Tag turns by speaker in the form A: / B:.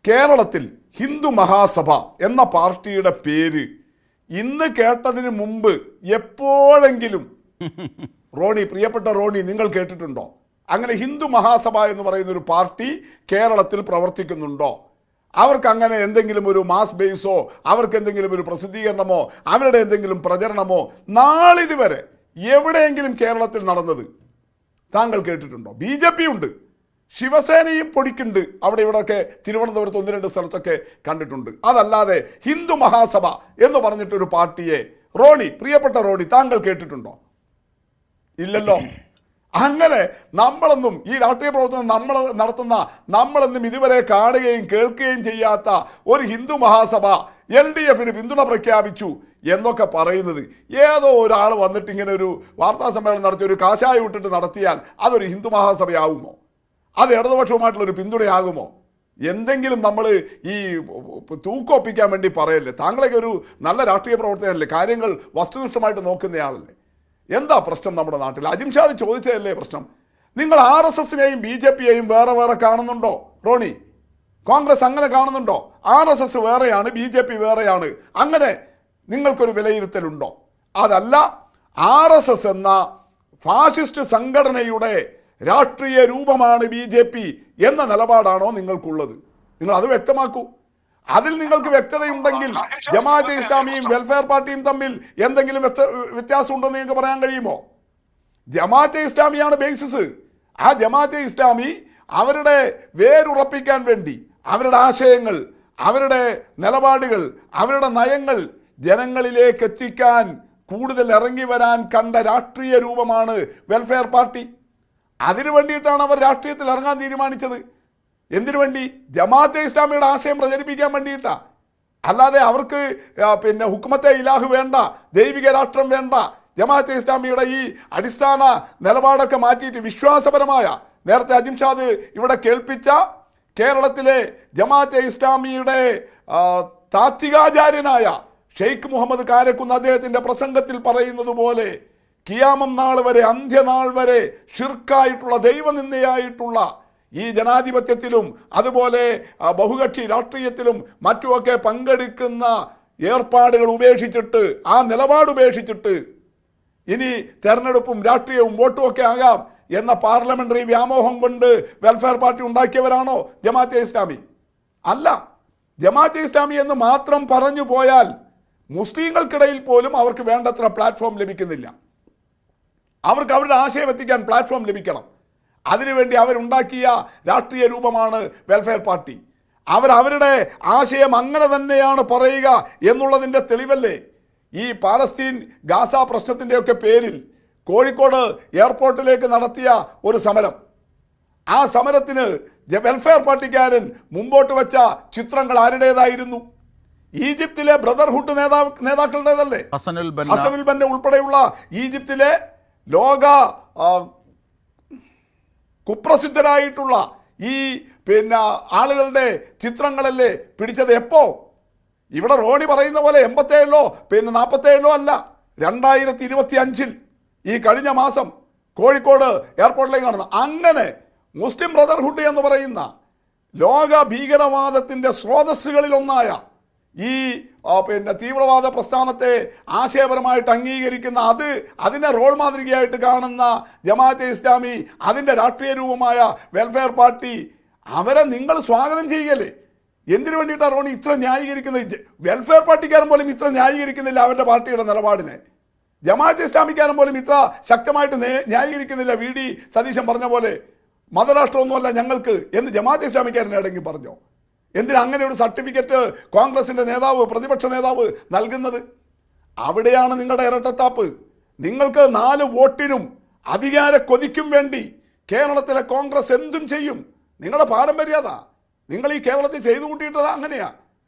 A: കേരളത്തിൽ ഹിന്ദു മഹാസഭ എന്ന പാർട്ടിയുടെ പേര് ഇന്ന് കേട്ടതിന് മുമ്പ് എപ്പോഴെങ്കിലും റോണി, പ്രിയപ്പെട്ട റോണി, നിങ്ങൾ കേട്ടിട്ടുണ്ടോ? അങ്ങനെ ഹിന്ദു മഹാസഭ എന്ന് പറയുന്ന ഒരു പാർട്ടി കേരളത്തിൽ പ്രവർത്തിക്കുന്നുണ്ടോ? അവർക്ക് അങ്ങനെ എന്തെങ്കിലും ഒരു മാസ് ബേസോ അവർക്ക് എന്തെങ്കിലും ഒരു പ്രസിദ്ധീകരണമോ അവരുടെ എന്തെങ്കിലും പ്രചരണമോ നാളിതുവരെ എവിടെയെങ്കിലും കേരളത്തിൽ നടന്നത് താങ്കൾ കേട്ടിട്ടുണ്ടോ? BJP ഉണ്ട്, ശിവസേനയും പൊടിക്കുണ്ട്, അവിടെ ഇവിടെയൊക്കെ തിരുവനന്തപുരത്ത് 1-2 സ്ഥലത്തൊക്കെ കണ്ടിട്ടുണ്ട്. അതല്ലാതെ ഹിന്ദു മഹാസഭ എന്ന് പറഞ്ഞിട്ടൊരു പാർട്ടിയെ റോണി, പ്രിയപ്പെട്ട റോണി, താങ്കൾ കേട്ടിട്ടുണ്ടോ? ഇല്ലല്ലോ. അങ്ങനെ നമ്മളൊന്നും ഈ രാഷ്ട്രീയ പ്രവർത്തനം നമ്മളൊന്നും ഇതുവരെ കാണുകയും കേൾക്കുകയും ചെയ്യാത്ത ഒരു ഹിന്ദു മഹാസഭ LDFന് പിന്തുണ പ്രഖ്യാപിച്ചു എന്നൊക്കെ പറയുന്നത് ഏതോ ഒരാൾ വന്നിട്ട് ഇങ്ങനെ ഒരു വാർത്താ സമ്മേളനം നടത്തി ഒരു കാശായ വിട്ടിട്ട് നടത്തിയാൽ അതൊരു ഹിന്ദു മഹാസഭയാകുമോ? അത് ഇടതുപക്ഷവുമായിട്ടുള്ളൊരു പിന്തുണയാകുമോ? എന്തെങ്കിലും നമ്മൾ ഈ തൂക്കൊപ്പിക്കാൻ വേണ്ടി പറയല്ലേ? താങ്കളൊക്കെ ഒരു നല്ല രാഷ്ട്രീയ പ്രവർത്തകനല്ലേ, കാര്യങ്ങൾ വസ്തുനിഷ്ഠമായിട്ട് നോക്കുന്നയാളല്ലേ? എന്താ പ്രശ്നം നമ്മുടെ നാട്ടിൽ? അജിംഷാദ് ചോദിച്ചതല്ലേ പ്രശ്നം? നിങ്ങൾ RSSനെയും BJPയെയും വേറെ വേറെ കാണുന്നുണ്ടോ റോണി? കോൺഗ്രസ് അങ്ങനെ കാണുന്നുണ്ടോ? RSS വേറെയാണ്, BJP വേറെയാണ്, അങ്ങനെ നിങ്ങൾക്കൊരു വിലയിരുത്തലുണ്ടോ? അതല്ല, RSS എന്ന ഫാഷിസ്റ്റ് സംഘടനയുടെ രാഷ്ട്രീയ രൂപമാണ് BJP എന്ന നിലപാടാണോ നിങ്ങൾക്കുള്ളത്? നിങ്ങൾ അത് വ്യക്തമാക്കൂ. അതിൽ നിങ്ങൾക്ക് വ്യക്തതയുണ്ടെങ്കിൽ ജമാഅത്തെ ഇസ്ലാമിയും വെൽഫെയർ പാർട്ടിയും തമ്മിൽ എന്തെങ്കിലും വ്യത്യാസം ഉണ്ടെന്ന് നിങ്ങൾക്ക് പറയാൻ കഴിയുമോ? ജമാഅത്തെ ഇസ്ലാമിയാണ് ബേസിസ്. ആ ജമാഅത്തെ ഇസ്ലാമി അവരുടെ വേരുറപ്പിക്കാൻ വേണ്ടി അവരുടെ ആശയങ്ങൾ, അവരുടെ നിലപാടുകൾ, അവരുടെ നയങ്ങൾ ജനങ്ങളിലേക്ക് എത്തിക്കാൻ കൂടുതൽ ഇറങ്ങി വരാൻ കണ്ട രാഷ്ട്രീയ രൂപമാണ് വെൽഫെയർ പാർട്ടി. അതിനു വേണ്ടിയിട്ടാണ് അവർ രാഷ്ട്രീയത്തിൽ ഇറങ്ങാൻ തീരുമാനിച്ചത്. എന്തിനു വേണ്ടി? ജമാഅത്തെ ഇസ്ലാമിയുടെ ആശയം പ്രചരിപ്പിക്കാൻ വേണ്ടിയിട്ടാ. അല്ലാതെ അവർക്ക് ഹുക്കുമത്തെ ഇലാഹ് വേണ്ട, ദൈവിക രാഷ്ട്രം വേണ്ട, ജമാഅത്തെ ഇസ്ലാമിയുടെ ഈ അടിസ്ഥാന നിലപാടൊക്കെ മാറ്റിയിട്ട് വിശ്വാസപരമായ, നേരത്തെ അജിംഷാദ് ഇവിടെ കേൾപ്പിച്ച കേരളത്തിലെ ജമാഅത്തെ ഇസ്ലാമിയുടെ താത്വികാചാര്യനായ ഷെയ്ഖ് മുഹമ്മദ് കാരക്കുന്ന് അദ്ദേഹത്തിൻ്റെ പ്രസംഗത്തിൽ പറയുന്നത് പോലെ കിയാമം നാൾ വരെ, അന്ത്യനാൾ വരെ ഷിർക്കായിട്ടുള്ള, ദൈവനിന്ദയായിട്ടുള്ള ഈ ജനാധിപത്യത്തിലും അതുപോലെ ബഹുകക്ഷി രാഷ്ട്രീയത്തിലും മറ്റുമൊക്കെ പങ്കെടുക്കുന്ന ഏർപ്പാടുകൾ ഉപേക്ഷിച്ചിട്ട്, ആ നിലപാട് ഉപേക്ഷിച്ചിട്ട് ഇനി തെരഞ്ഞെടുപ്പും രാഷ്ട്രീയവും വോട്ടും ഒക്കെ ആകാം എന്ന പാർലമെന്ററി വ്യാമോഹം കൊണ്ട് വെൽഫെയർ പാർട്ടി ഉണ്ടാക്കിയവരാണോ ജമാഅത്തെ ഇസ്ലാമി? അല്ല. ജമാഅത്തെ ഇസ്ലാമി എന്ന് മാത്രം പറഞ്ഞു പോയാൽ മുസ്ലിങ്ങൾക്കിടയിൽ പോലും അവർക്ക് വേണ്ടത്ര പ്ലാറ്റ്ഫോം ലഭിക്കുന്നില്ല. അവർക്ക് അവരുടെ ആശയം എത്തിക്കാൻ പ്ലാറ്റ്ഫോം ലഭിക്കണം. അതിനുവേണ്ടി അവരുണ്ടാക്കിയ രാഷ്ട്രീയ രൂപമാണ് വെൽഫെയർ പാർട്ടി. അവരുടെ ആശയം അങ്ങനെ തന്നെയാണ് പറയുക എന്നുള്ളതിൻ്റെ തെളിവല്ലേ ഈ പാലസ്തീൻ ഗാസ പ്രശ്നത്തിൻ്റെയൊക്കെ പേരിൽ കോഴിക്കോട് എയർപോർട്ടിലേക്ക് നടത്തിയ ഒരു സമരം. ആ സമരത്തിന് വെൽഫെയർ പാർട്ടിക്കാരൻ മുമ്പോട്ട് വെച്ച ചിത്രങ്ങൾ ആരുടേതായിരുന്നു? ഈജിപ്തിലെ ബ്രദർഹുഡ് നേതാക്കളുടേതല്ലേ? ഹസനുൽ ബന്ന ഉൾപ്പെടെയുള്ള ഈജിപ്തിലെ ലോക കുപ്രസിദ്ധരായിട്ടുള്ള ഈ ആളുകളുടെ ചിത്രങ്ങളല്ലേ പിടിച്ചത്? എപ്പോ? ഇവിടെ റോണി പറയുന്ന പോലെ 87-ലോ 47-ലോ അല്ല, 2025 ഈ കഴിഞ്ഞ മാസം കോഴിക്കോട് എയർപോർട്ടിലേക്ക് നടന്ന അങ്ങനെ മുസ്ലിം ബ്രദർഹുഡ് എന്ന് പറയുന്ന ലോക ഭീകരവാദത്തിൻ്റെ സ്രോതസ്സുകളിലൊന്നായ ഈ തീവ്രവാദ പ്രസ്ഥാനത്തെ ആശയപരമായിട്ട് അംഗീകരിക്കുന്ന, അതിനെ റോൾ മാതൃകയായിട്ട് കാണുന്ന ജമാഅത്തെ ഇസ്ലാമി, അതിൻ്റെ രാഷ്ട്രീയ രൂപമായ വെൽഫെയർ പാർട്ടി, അവരെ നിങ്ങൾ സ്വാഗതം ചെയ്യുകയല്ലേ? എന്തിനു വേണ്ടിയിട്ടാണ് റോണി ഇത്ര ന്യായീകരിക്കുന്നത്? വെൽഫെയർ പാർട്ടിക്കാരൻ പോലും ഇത്ര ന്യായീകരിക്കുന്നില്ല അവരുടെ പാർട്ടിയുടെ നിലപാടിനെ. ജമാഅത്തെ ഇസ്ലാമിക്കാരൻ പോലും ഇത്ര ശക്തമായിട്ട് ന്യായീകരിക്കുന്നില്ല. VD സതീശൻ പറഞ്ഞ പോലെ മതരാഷ്ട്രമൊന്നുമല്ല ഞങ്ങൾക്ക് എന്ന് ജമാഅത്തെ ഇസ്ലാമിക്കാരൻ എവിടെയെങ്കിലും പറഞ്ഞോ? എന്തിനാ അങ്ങനെ ഒരു സർട്ടിഫിക്കറ്റ് കോൺഗ്രസിൻ്റെ നേതാവ്, പ്രതിപക്ഷ നേതാവ് നൽകുന്നത്? അവിടെയാണ് നിങ്ങളുടെ ഇരട്ടത്താപ്പ്. നിങ്ങൾക്ക് 4 വോട്ടിനും അധികാര കൊതിക്കും വേണ്ടി കേരളത്തിലെ കോൺഗ്രസ് എന്തും ചെയ്യും. നിങ്ങളുടെ പാരമ്പര്യത നിങ്ങൾ ഈ കേരളത്തിൽ ചെയ്തു കൂട്ടിയിട്ടത് അങ്ങനെയാണ്.